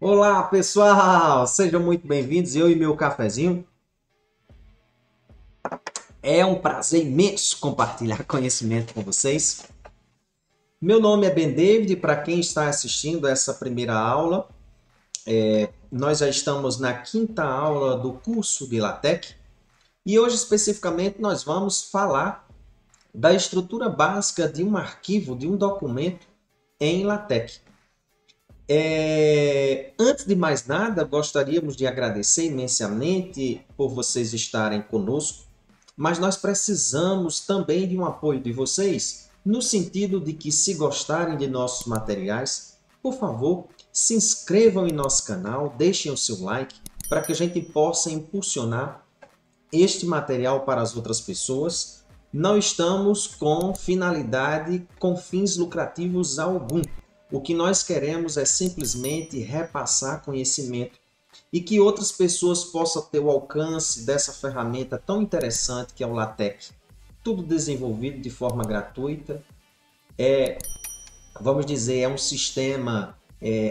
Olá, pessoal! Sejam muito bem-vindos, eu e meu cafezinho. É um prazer imenso compartilhar conhecimento com vocês. Meu nome é Ben David e para quem está assistindo essa primeira aula, nós já estamos na quinta aula do curso de LaTeX e hoje especificamente nós vamos falar da estrutura básica de um arquivo, de um documento em LaTeX. Antes de mais nada, gostaríamos de agradecer imensamente por vocês estarem conosco, mas nós precisamos também de um apoio de vocês, no sentido de que, se gostarem de nossos materiais, por favor, se inscrevam em nosso canal, deixem o seu like, para que a gente possa impulsionar este material para as outras pessoas. Não estamos com finalidade, com fins lucrativos algum. O que nós queremos é simplesmente repassar conhecimento e que outras pessoas possam ter o alcance dessa ferramenta tão interessante que é o LaTeX. Tudo desenvolvido de forma gratuita. Vamos dizer, é um sistema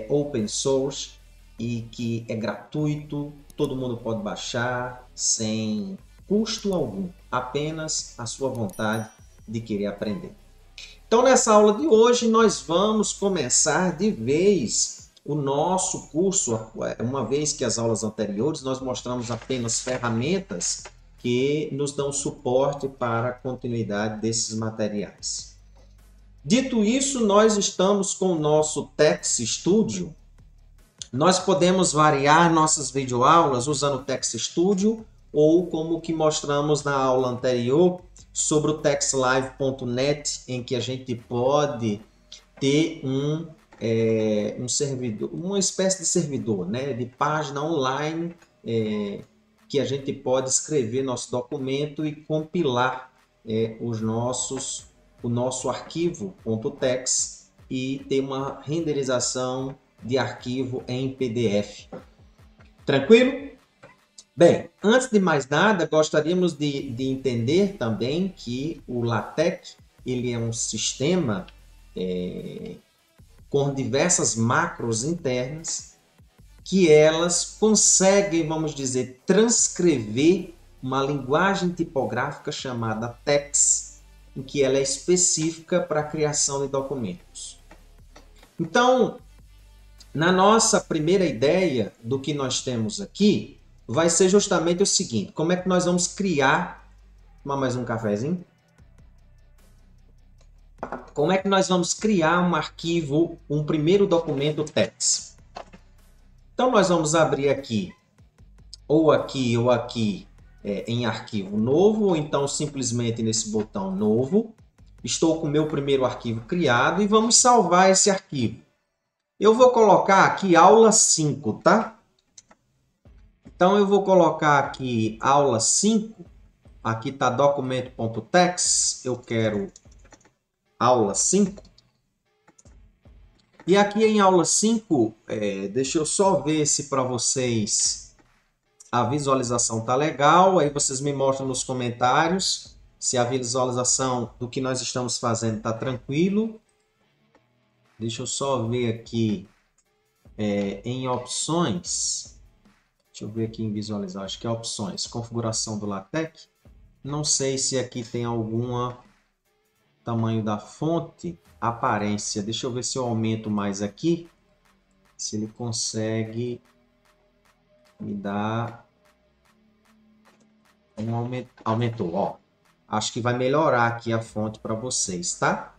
open source e que é gratuito, todo mundo pode baixar sem custo algum, apenas a sua vontade de querer aprender. Então, nessa aula de hoje, nós vamos começar de vez o nosso curso, uma vez que as aulas anteriores nós mostramos apenas ferramentas que nos dão suporte para a continuidade desses materiais. Dito isso, nós estamos com o nosso Tex Studio. Nós podemos variar nossas videoaulas usando o Tex Studio ou como que mostramos na aula anterior sobre o texlive.net, em que a gente pode ter um servidor, uma espécie de servidor, né, de página online, que a gente pode escrever nosso documento e compilar o nosso arquivo .tex e ter uma renderização de arquivo em PDF. Tranquilo? Bem, antes de mais nada, gostaríamos de entender também que o LaTeX ele é um sistema com diversas macros internas que elas conseguem, vamos dizer, transcrever uma linguagem tipográfica chamada TeX, em que ela é específica para a criação de documentos. Então, na nossa primeira ideia do que nós temos aqui, vai ser justamente o seguinte: como é que nós vamos criar... Tomar mais um cafezinho? Como é que nós vamos criar um arquivo, um primeiro documento TeX? Então, nós vamos abrir aqui, ou aqui, em arquivo novo, ou então simplesmente nesse botão novo. Estou com o meu primeiro arquivo criado e vamos salvar esse arquivo. Eu vou colocar aqui aula 5, tá? Então, eu vou colocar aqui aula 5. Aqui está documento.tex. Eu quero aula 5. E aqui em aula 5, deixa eu só ver se para vocês a visualização está legal. Aí vocês me mostram nos comentários se a visualização do que nós estamos fazendo está tranquilo. Deixa eu só ver aqui em opções. Deixa eu ver aqui em visualizar, acho que é opções, configuração do LaTeX. Não sei se aqui tem algum tamanho da fonte, aparência. Deixa eu ver se eu aumento mais aqui, se ele consegue me dar um aumento. Aumentou, ó. Acho que vai melhorar aqui a fonte para vocês, tá?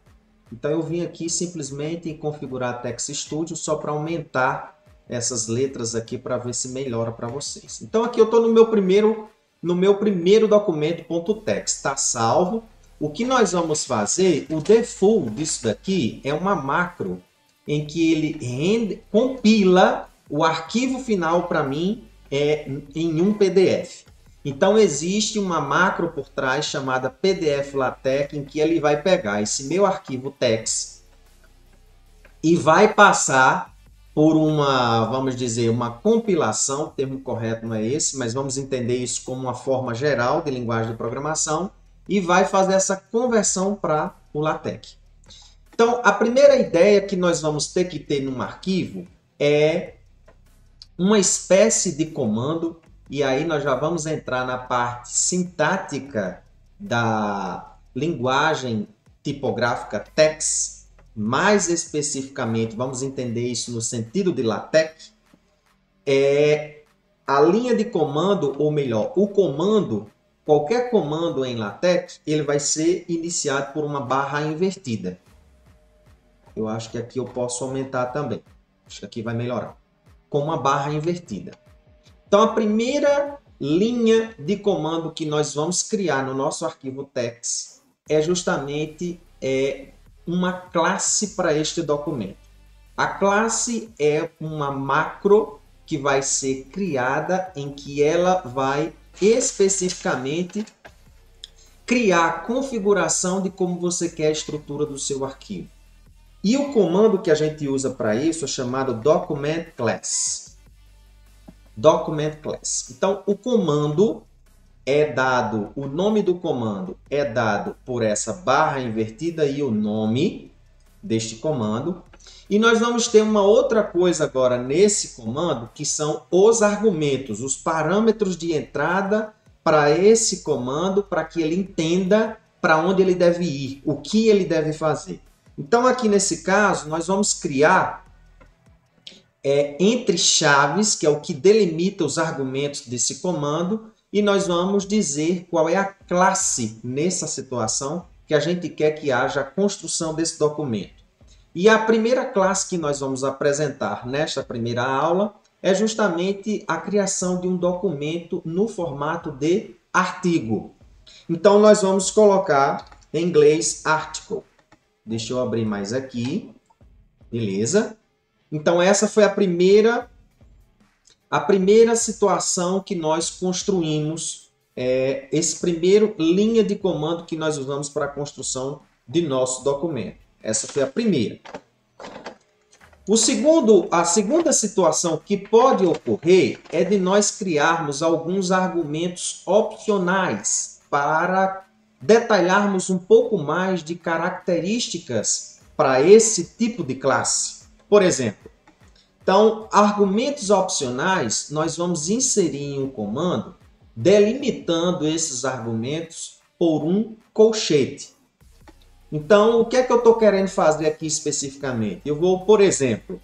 Então eu vim aqui simplesmente em configurar Tex Studio só para aumentar essas letras aqui para ver se melhora para vocês. Então aqui eu estou no meu primeiro documento .tex, está salvo. O que nós vamos fazer, o default disso daqui é uma macro em que ele compila o arquivo final para mim em um PDF. Então existe uma macro por trás chamada PDF LaTeX em que ele vai pegar esse meu arquivo tex e vai passar por uma, vamos dizer, uma compilação, o termo correto não é esse, mas vamos entender isso como uma forma geral de linguagem de programação, e vai fazer essa conversão para o LaTeX. Então, a primeira ideia que nós vamos ter que ter num arquivo é uma espécie de comando, e aí nós já vamos entrar na parte sintática da linguagem tipográfica TeX. Mais especificamente, vamos entender isso no sentido de LaTeX, é a linha de comando, ou melhor, o comando, qualquer comando em LaTeX, ele vai ser iniciado por uma barra invertida. Eu acho que aqui eu posso aumentar também. Acho que aqui vai melhorar. Com uma barra invertida. Então, a primeira linha de comando que nós vamos criar no nosso arquivo TeX é justamente uma classe para este documento. A classe é uma macro que vai ser criada em que ela vai especificamente criar a configuração de como você quer a estrutura do seu arquivo. E o comando que a gente usa para isso é chamado document class. Document class. Então, o comando é dado, o nome do comando é dado por essa barra invertida e o nome deste comando. E nós vamos ter uma outra coisa agora nesse comando, que são os argumentos, os parâmetros de entrada para esse comando, para que ele entenda para onde ele deve ir, o que ele deve fazer. Então, aqui nesse caso, nós vamos criar entre chaves, que é o que delimita os argumentos desse comando, e nós vamos dizer qual é a classe nessa situação que a gente quer que haja a construção desse documento. E a primeira classe que nós vamos apresentar nesta primeira aula é justamente a criação de um documento no formato de artigo. Então, nós vamos colocar em inglês article. Deixa eu abrir mais aqui. Beleza? Então, essa foi a primeira situação que nós construímos, esse primeiro linha de comando que nós usamos para a construção de nosso documento. Essa foi a primeira. A segunda situação que pode ocorrer é de nós criarmos alguns argumentos opcionais para detalharmos um pouco mais de características para esse tipo de classe. Por exemplo, então, argumentos opcionais, nós vamos inserir em um comando delimitando esses argumentos por um colchete. Então, o que é que eu estou querendo fazer aqui especificamente? Eu vou, por exemplo,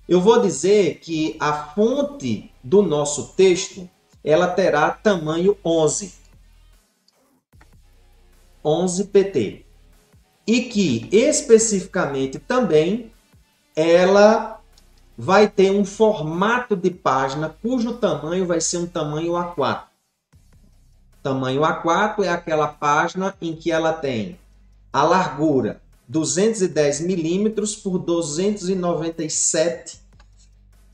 eu vou dizer que a fonte do nosso texto, ela terá tamanho 11 pt. E que, especificamente também, ela vai ter um formato de página cujo tamanho vai ser um tamanho A4. Tamanho A4 é aquela página em que ela tem a largura 210 milímetros por 297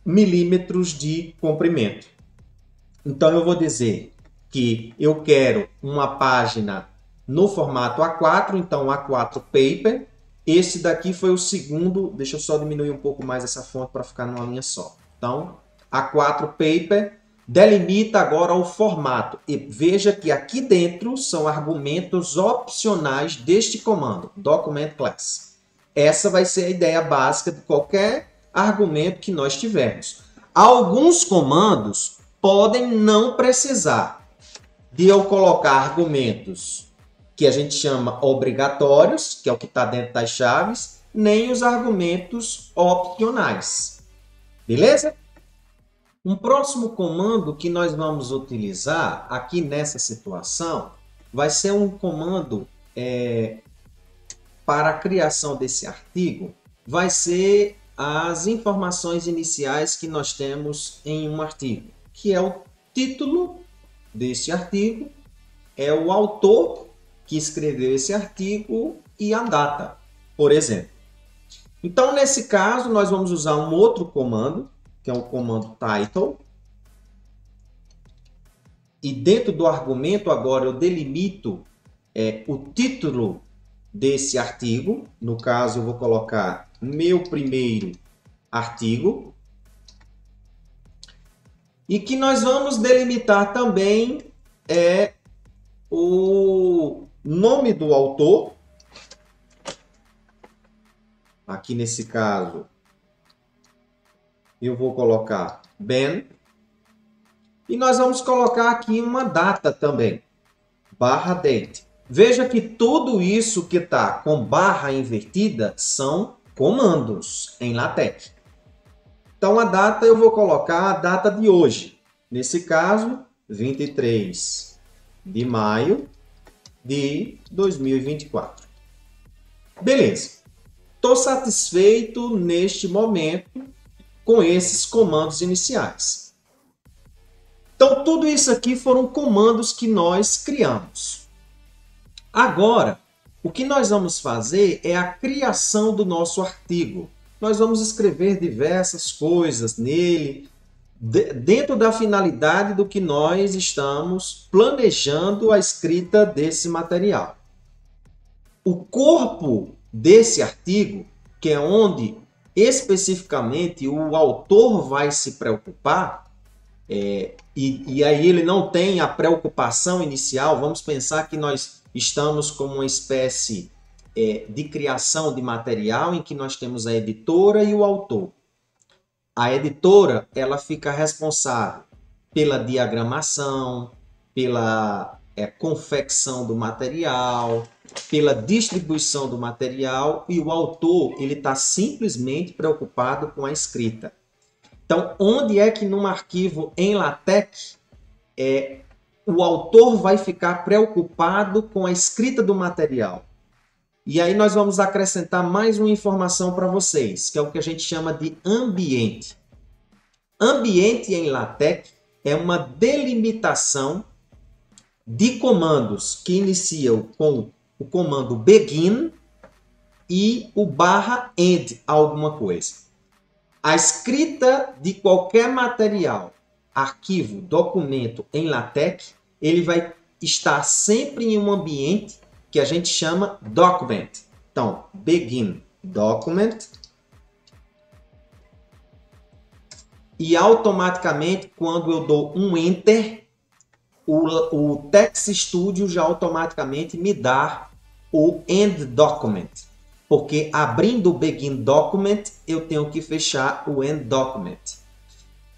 milímetros de comprimento. Então, eu vou dizer que eu quero uma página no formato A4, então A4 Paper. Esse daqui foi o segundo, deixa eu só diminuir um pouco mais essa fonte para ficar numa linha só. Então, A4 Paper delimita agora o formato. E veja que aqui dentro são argumentos opcionais deste comando, Document Class. Essa vai ser a ideia básica de qualquer argumento que nós tivermos. Alguns comandos podem não precisar de eu colocar argumentos que a gente chama obrigatórios, que é o que está dentro das chaves, nem os argumentos opcionais. Beleza? Um próximo comando que nós vamos utilizar aqui nessa situação vai ser um comando para a criação desse artigo, vai ser as informações iniciais que nós temos em um artigo, que é o título desse artigo, é o autor que escreveu esse artigo e a data, por exemplo. Então, nesse caso, nós vamos usar um outro comando, que é o comando title. E dentro do argumento, agora, eu delimito o título desse artigo. No caso, eu vou colocar meu primeiro artigo. E que nós vamos delimitar também o nome do autor. Aqui nesse caso, eu vou colocar Ben. E nós vamos colocar aqui uma data também, barra date. Veja que tudo isso que está com barra invertida são comandos em LaTeX. Então, a data eu vou colocar a data de hoje. Nesse caso, 23 de maio de 2024. Beleza. Estou satisfeito neste momento com esses comandos iniciais. Então, tudo isso aqui foram comandos que nós criamos. Agora, o que nós vamos fazer é a criação do nosso artigo. Nós vamos escrever diversas coisas nele, dentro da finalidade do que nós estamos planejando a escrita desse material. O corpo desse artigo, que é onde especificamente o autor vai se preocupar, e aí ele não tem a preocupação inicial. Vamos pensar que nós estamos com uma espécie de criação de material em que nós temos a editora e o autor. A editora, ela fica responsável pela diagramação, pela confecção do material, pela distribuição do material, e o autor ele está simplesmente preocupado com a escrita. Então, onde é que num arquivo em LaTeX o autor vai ficar preocupado com a escrita do material? E aí nós vamos acrescentar mais uma informação para vocês, que é o que a gente chama de ambiente. Ambiente em LaTeX é uma delimitação de comandos que iniciam com o comando begin e o barra end alguma coisa. A escrita de qualquer material, arquivo, documento em LaTeX, ele vai estar sempre em um ambiente que a gente chama document. Então, begin document. E automaticamente, quando eu dou um enter, o Text Studio já automaticamente me dá o end document. Porque abrindo o begin document, eu tenho que fechar o end document.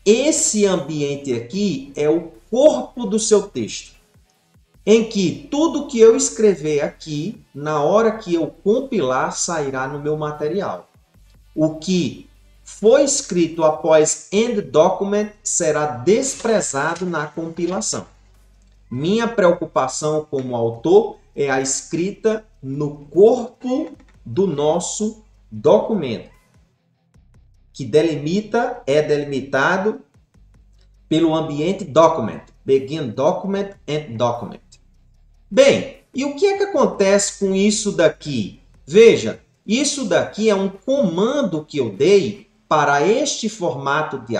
Esse ambiente aqui é o corpo do seu texto, em que tudo que eu escrever aqui, na hora que eu compilar, sairá no meu material. O que foi escrito após end document será desprezado na compilação. Minha preocupação como autor é a escrita no corpo do nosso documento, que é delimitado pelo ambiente document, begin document, end document. Bem, e o que é que acontece com isso daqui? Veja, isso daqui é um comando que eu dei para este formato de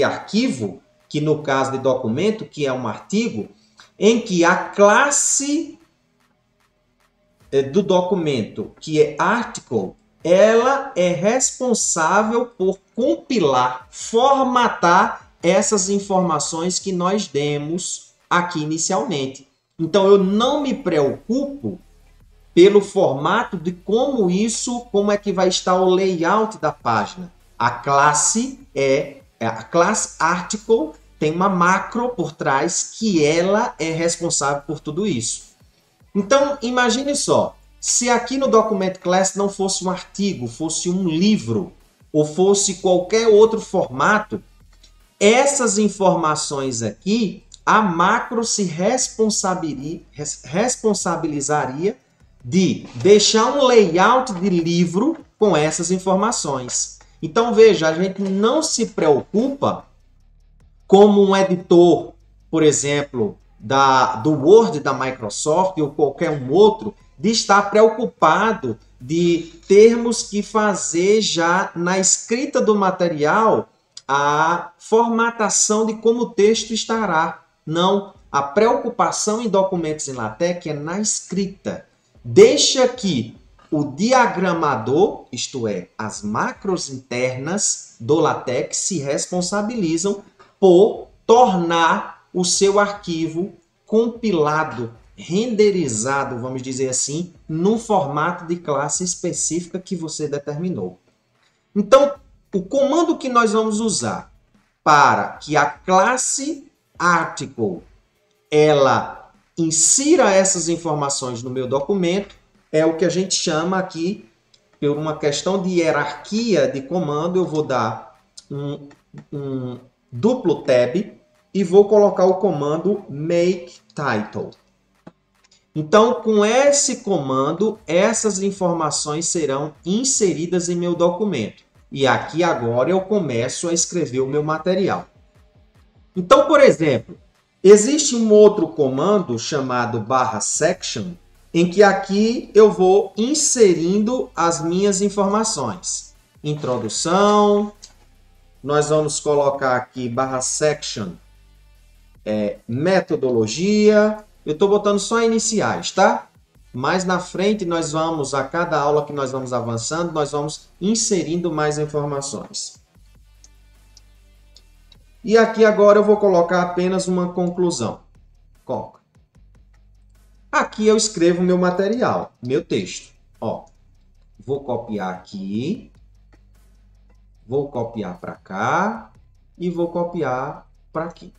arquivo, que no caso de documento, que é um artigo, em que a classe do documento, que é article, ela é responsável por compilar, formatar essas informações que nós demos aqui inicialmente. Então, eu não me preocupo pelo formato de como é que vai estar o layout da página. A classe article tem uma macro por trás que ela é responsável por tudo isso. Então, imagine só, se aqui no document class não fosse um artigo, fosse um livro, ou fosse qualquer outro formato, essas informações aqui, a macro se responsabilizaria de deixar um layout de livro com essas informações. Então, veja, a gente não se preocupa como um editor, por exemplo, do Word da Microsoft ou qualquer um outro, de estar preocupado de termos que fazer já na escrita do material a formatação de como o texto estará. Não, a preocupação em documentos em LaTeX é na escrita. Deixa que o diagramador, isto é, as macros internas do LaTeX, se responsabilizam por tornar o seu arquivo compilado, renderizado, vamos dizer assim, no formato de classe específica que você determinou. Então, o comando que nós vamos usar para que a classe article ela insira essas informações no meu documento é o que a gente chama aqui, por uma questão de hierarquia de comando, eu vou dar um duplo tab e vou colocar o comando make title. Então, com esse comando, essas informações serão inseridas em meu documento. E aqui agora eu começo a escrever o meu material. Então, por exemplo, existe um outro comando chamado /section, em que aqui eu vou inserindo as minhas informações. Introdução, nós vamos colocar aqui /section, metodologia. Eu estou botando só iniciais, tá? Mais na frente, nós vamos, a cada aula que nós vamos avançando, nós vamos inserindo mais informações. E aqui agora eu vou colocar apenas uma conclusão. Aqui eu escrevo meu material, meu texto. Ó, vou copiar aqui, vou copiar para cá e vou copiar para aqui.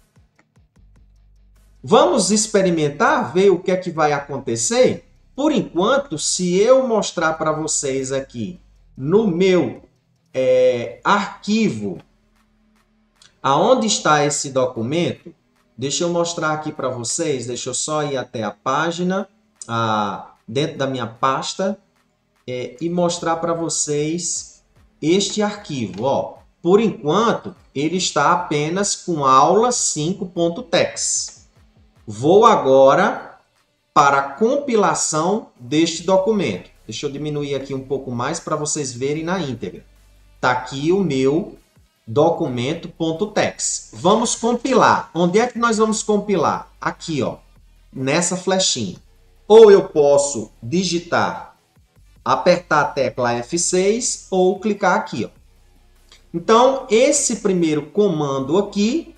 Vamos experimentar, ver o que é que vai acontecer? Por enquanto, se eu mostrar para vocês aqui no meu arquivo, aonde está esse documento, deixa eu mostrar aqui para vocês, deixa eu só ir até a página, dentro da minha pasta, e mostrar para vocês este arquivo. Ó. Por enquanto, ele está apenas com aula 5.txt. Vou agora para a compilação deste documento. Deixa eu diminuir aqui um pouco mais para vocês verem na íntegra. Está aqui o meu documento.txt. Vamos compilar. Onde é que nós vamos compilar? Aqui, ó, nessa flechinha. Ou eu posso digitar, apertar a tecla F6 ou clicar aqui, ó. Então, esse primeiro comando aqui,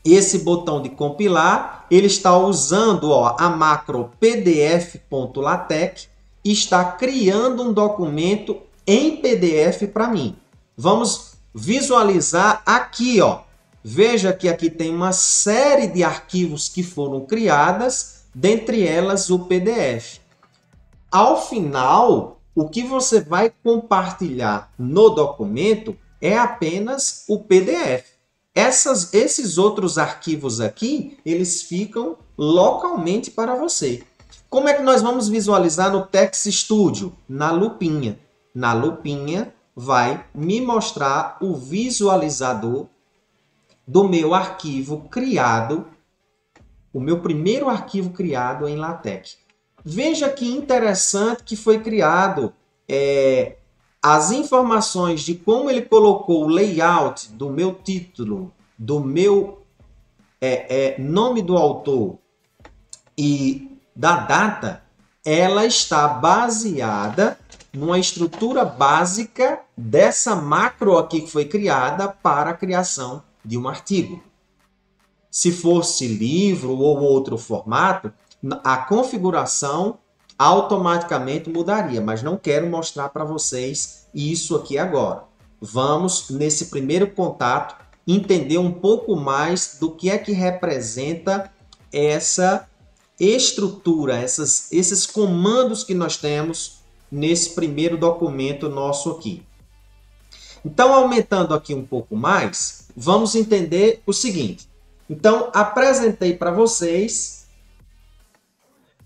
esse botão de compilar, ele está usando, ó, a macro pdf.latex e está criando um documento em PDF para mim. Vamos visualizar aqui, ó. Veja que aqui tem uma série de arquivos que foram criadas, dentre elas o PDF. Ao final, o que você vai compartilhar no documento é apenas o PDF. Esses outros arquivos aqui, eles ficam localmente para você. Como é que nós vamos visualizar no Text Studio? Na lupinha. Na lupinha vai me mostrar o visualizador do meu arquivo criado, o meu primeiro arquivo criado em LaTeX. Veja que interessante que foi criado as informações de como ele colocou o layout do meu título, do meu nome do autor e da data, ela está baseada numa estrutura básica dessa macro aqui que foi criada para a criação de um artigo. Se fosse livro ou outro formato, a configuração automaticamente mudaria, mas não quero mostrar para vocês isso aqui agora. Vamos, nesse primeiro contato, entender um pouco mais do que é que representa essa estrutura, esses comandos que nós temos nesse primeiro documento nosso aqui. Então, aumentando aqui um pouco mais, vamos entender o seguinte. Então, apresentei para vocês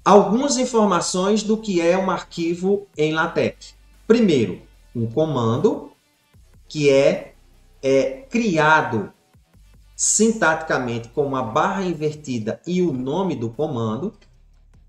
algumas informações do que é um arquivo em LaTeX. Primeiro, um comando que é criado sintaticamente com uma barra invertida e o nome do comando,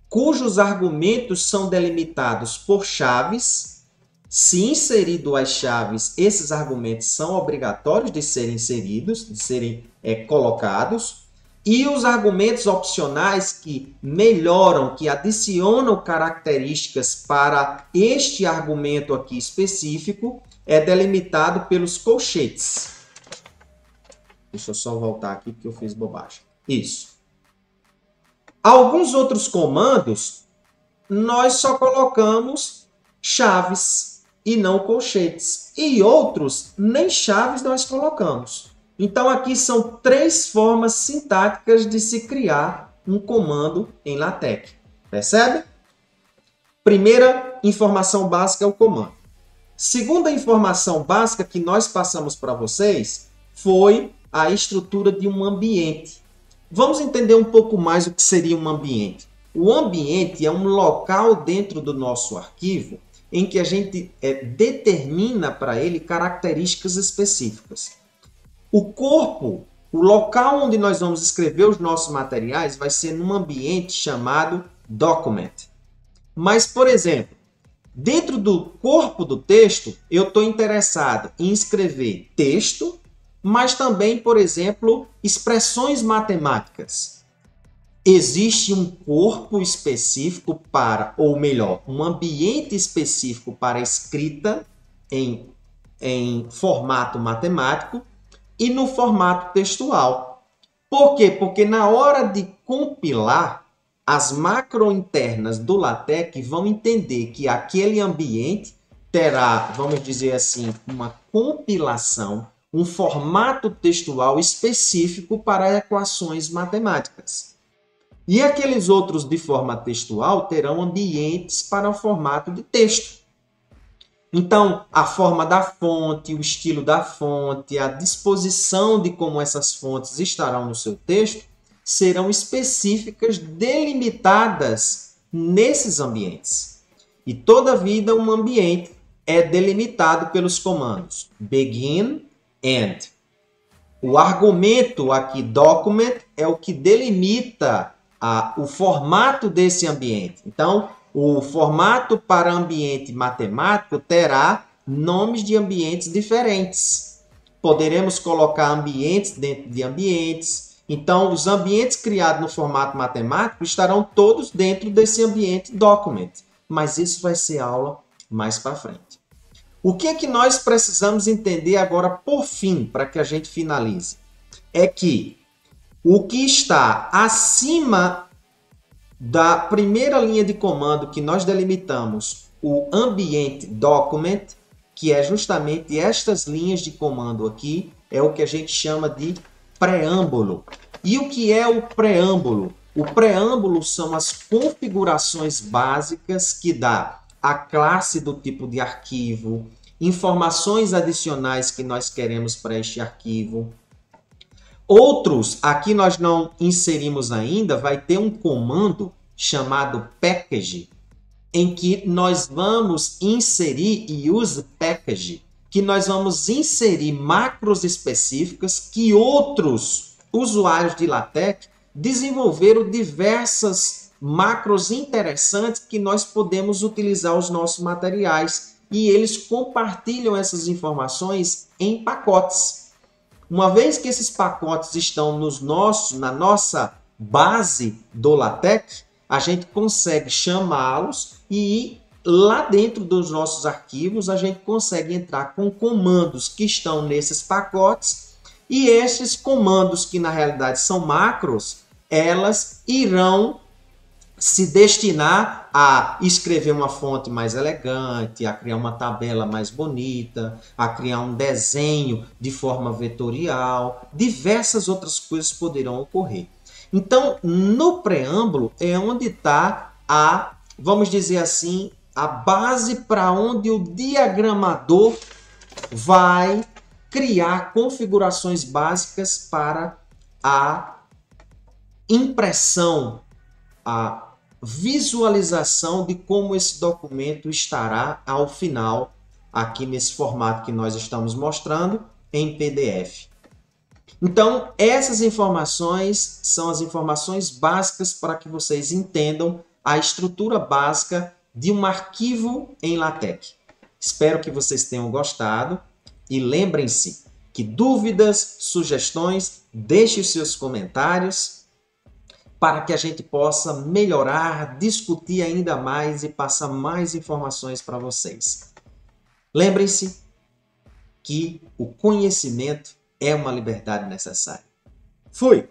cujos argumentos são delimitados por chaves. Se inserido as chaves, esses argumentos são obrigatórios de serem inseridos, de serem colocados. E os argumentos opcionais que melhoram, que adicionam características para este argumento aqui específico, é delimitado pelos colchetes. Deixa eu só voltar aqui porque eu fiz bobagem. Isso. Alguns outros comandos, nós só colocamos chaves. e não colchetes. E outros, nem chaves nós colocamos. Então, aqui são 3 formas sintáticas de se criar um comando em LaTeX. Percebe? Primeira informação básica é o comando. Segunda informação básica que nós passamos para vocês foi a estrutura de um ambiente. Vamos entender um pouco mais o que seria um ambiente. O ambiente é um local dentro do nosso arquivo em que a gente determina para ele características específicas. O corpo, o local onde nós vamos escrever os nossos materiais, vai ser num ambiente chamado document. Mas, por exemplo, dentro do corpo do texto, eu estou interessado em escrever texto, mas também, por exemplo, expressões matemáticas. Existe um corpo específico para, ou melhor, um ambiente específico para escrita em formato matemático e no formato textual. Por quê? Porque na hora de compilar, as macrointernas do LaTeX vão entender que aquele ambiente terá, vamos dizer assim, uma compilação, um formato textual específico para equações matemáticas. E aqueles outros de forma textual terão ambientes para o formato de texto. Então, a forma da fonte, o estilo da fonte, a disposição de como essas fontes estarão no seu texto serão específicas, delimitadas nesses ambientes. E toda vida um ambiente é delimitado pelos comandos begin, end. O argumento aqui, document, é o que delimita o formato desse ambiente. Então, o formato para ambiente matemático terá nomes de ambientes diferentes. Poderemos colocar ambientes dentro de ambientes. Então, os ambientes criados no formato matemático estarão todos dentro desse ambiente document. Mas isso vai ser aula mais para frente. O que é que nós precisamos entender agora, por fim, para que a gente finalize? É que o que está acima da primeira linha de comando que nós delimitamos, o ambiente document, que é justamente estas linhas de comando aqui, é o que a gente chama de preâmbulo. E o que é o preâmbulo? O preâmbulo são as configurações básicas que dá a classe do tipo de arquivo, informações adicionais que nós queremos para este arquivo. Outros, aqui nós não inserimos ainda, vai ter um comando chamado package, em que nós vamos inserir use package, que nós vamos inserir macros específicas que outros usuários de LaTeX desenvolveram diversas macros interessantes que nós podemos utilizar os nossos materiais e eles compartilham essas informações em pacotes. Uma vez que esses pacotes estão na nossa base do LaTeX, a gente consegue chamá-los e lá dentro dos nossos arquivos a gente consegue entrar com comandos que estão nesses pacotes e esses comandos que na realidade são macros, elas irão se destinar a escrever uma fonte mais elegante, a criar uma tabela mais bonita, a criar um desenho de forma vetorial, diversas outras coisas poderão ocorrer. Então, no preâmbulo é onde está vamos dizer assim, a base para onde o diagramador vai criar configurações básicas para a impressão, a visualização de como esse documento estará ao final, aqui nesse formato que nós estamos mostrando, em PDF. Então, essas informações são as informações básicas para que vocês entendam a estrutura básica de um arquivo em LaTeX. Espero que vocês tenham gostado e lembrem-se que dúvidas, sugestões, deixe os seus comentários para que a gente possa melhorar, discutir ainda mais e passar mais informações para vocês. Lembrem-se que o conhecimento é uma liberdade necessária. Fui!